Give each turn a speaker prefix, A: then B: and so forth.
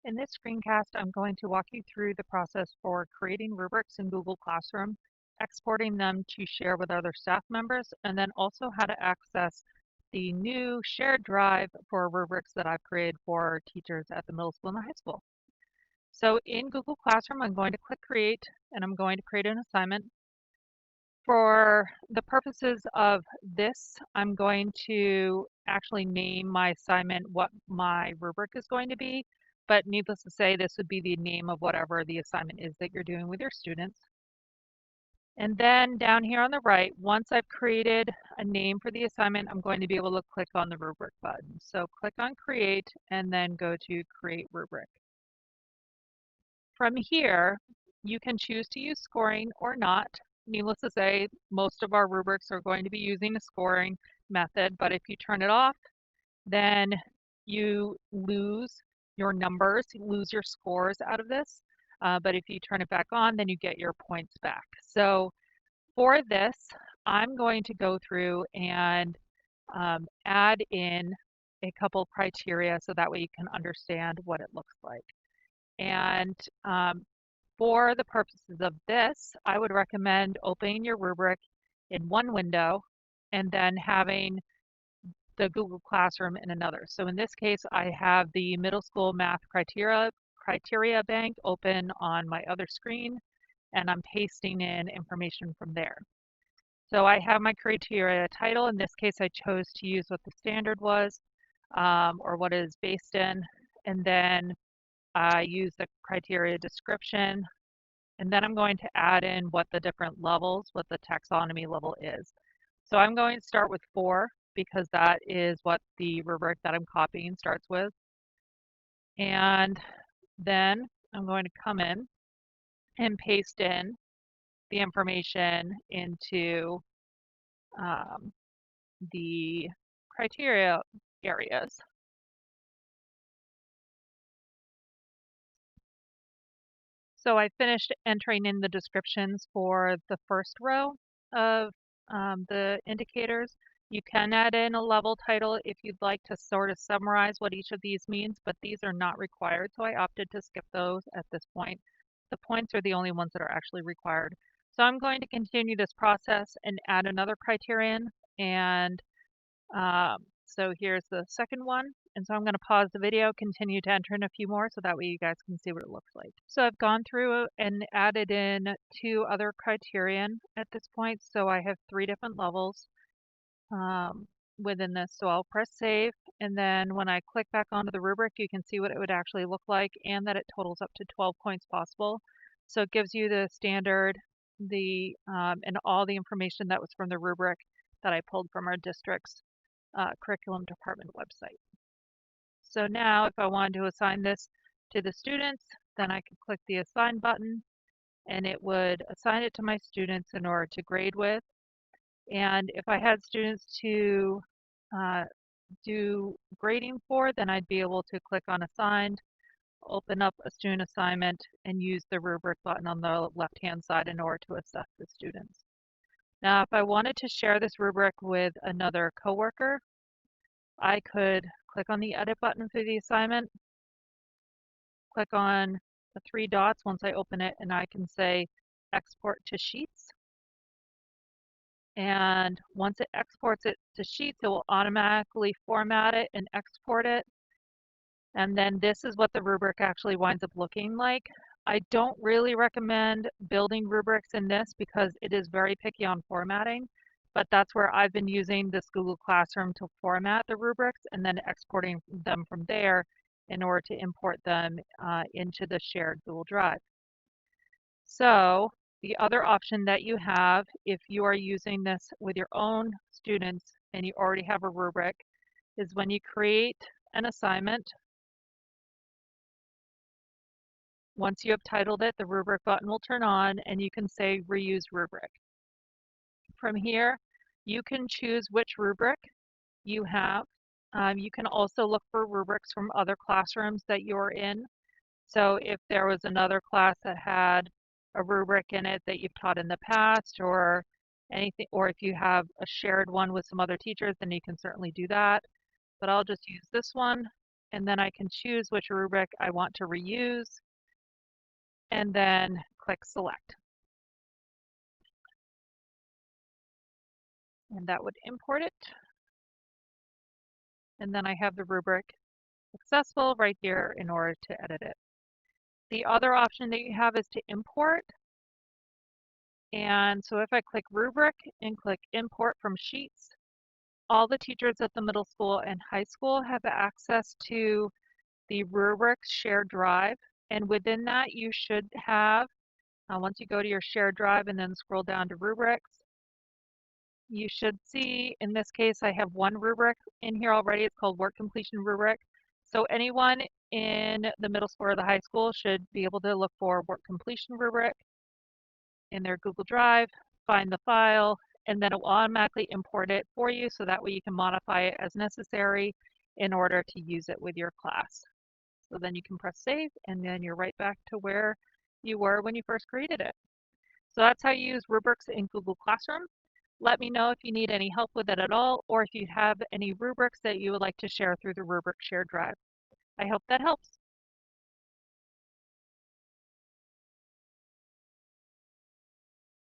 A: In this screencast, I'm going to walk you through the process for creating rubrics in Google Classroom, exporting them to share with other staff members, and then also how to access the new shared drive for rubrics that I've created for teachers at the middle school and the high school. So in Google Classroom, I'm going to click Create, and I'm going to create an assignment. For the purposes of this, I'm going to actually name my assignment what my rubric is going to be, but needless to say, this would be the name of whatever the assignment is that you're doing with your students. And then down here on the right, once I've created a name for the assignment, I'm going to be able to click on the rubric button. So click on Create and then go to Create Rubric. From here, you can choose to use scoring or not. Needless to say, most of our rubrics are going to be using a scoring method, but if you turn it off, then you lose your numbers, you lose your scores out of this. But if you turn it back on, then you get your points back. So for this, I'm going to go through and add in a couple criteria so that way you can understand what it looks like. And for the purposes of this, I would recommend opening your rubric in one window and then having the Google Classroom in another. So in this case, I have the middle school math criteria bank open on my other screen, and I'm pasting in information from there. So I have my criteria title. In this case, I chose to use what the standard was or what it is based in, and then I use the criteria description, and then I'm going to add in what the different levels, what the taxonomy level is. So I'm going to start with 4 because that is what the rubric that I'm copying starts with. And then I'm going to come in and paste in the information into the criteria areas. So I finished entering in the descriptions for the first row of the indicators. You can add in a level title if you'd like to sort of summarize what each of these means, but these are not required, so I opted to skip those at this point. The points are the only ones that are actually required. So I'm going to continue this process and add another criterion, and so here's the second one. And so I'm going to pause the video, continue to enter in a few more so that way you guys can see what it looks like. So I've gone through and added in 2 other criterion at this point. So I have 3 different levels within this. So I'll press save. And then when I click back onto the rubric, you can see what it would actually look like and that it totals up to 12 points possible. So it gives you the standard, and all the information that was from the rubric that I pulled from our district's curriculum department website. So now if I wanted to assign this to the students, then I could click the assign button and it would assign it to my students in order to grade with. And if I had students to do grading for, then I'd be able to click on assigned, open up a student assignment, and use the rubric button on the left-hand side in order to assess the students. Now, if I wanted to share this rubric with another coworker, I could click on the edit button for the assignment, click on the 3 dots once I open it, and I can say export to sheets. And once it exports it to sheets, it will automatically format it and export it. And then this is what the rubric actually winds up looking like. I don't really recommend building rubrics in this because it is very picky on formatting, but that's where I've been using this Google Classroom to format the rubrics and then exporting them from there in order to import them into the shared Google Drive. So the other option that you have if you are using this with your own students and you already have a rubric is when you create an assignment. Once you have titled it, the rubric button will turn on and you can say reuse rubric. From here, you can choose which rubric you have. You can also look for rubrics from other classrooms that you're in. So if there was another class that had a rubric in it that you've taught in the past or anything, or if you have a shared one with some other teachers, then you can certainly do that. But I'll just use this one and then I can choose which rubric I want to reuse, and then click select. And that would import it. And then I have the rubric successful right here in order to edit it. The other option that you have is to import. And so if I click rubric and click import from sheets, all the teachers at the middle school and high school have access to the Rubrics shared drive. And within that, you should have, once you go to your shared drive and then scroll down to Rubrics, you should see, in this case, I have one rubric in here already. It's called Work Completion Rubric. So anyone in the middle school or the high school should be able to look for Work Completion Rubric in their Google Drive, find the file, and then it will automatically import it for you so that way you can modify it as necessary in order to use it with your class. So then you can press save and then you're right back to where you were when you first created it. So that's how you use rubrics in Google Classroom. Let me know if you need any help with it at all, or if you have any rubrics that you would like to share through the Rubric Shared Drive. I hope that helps.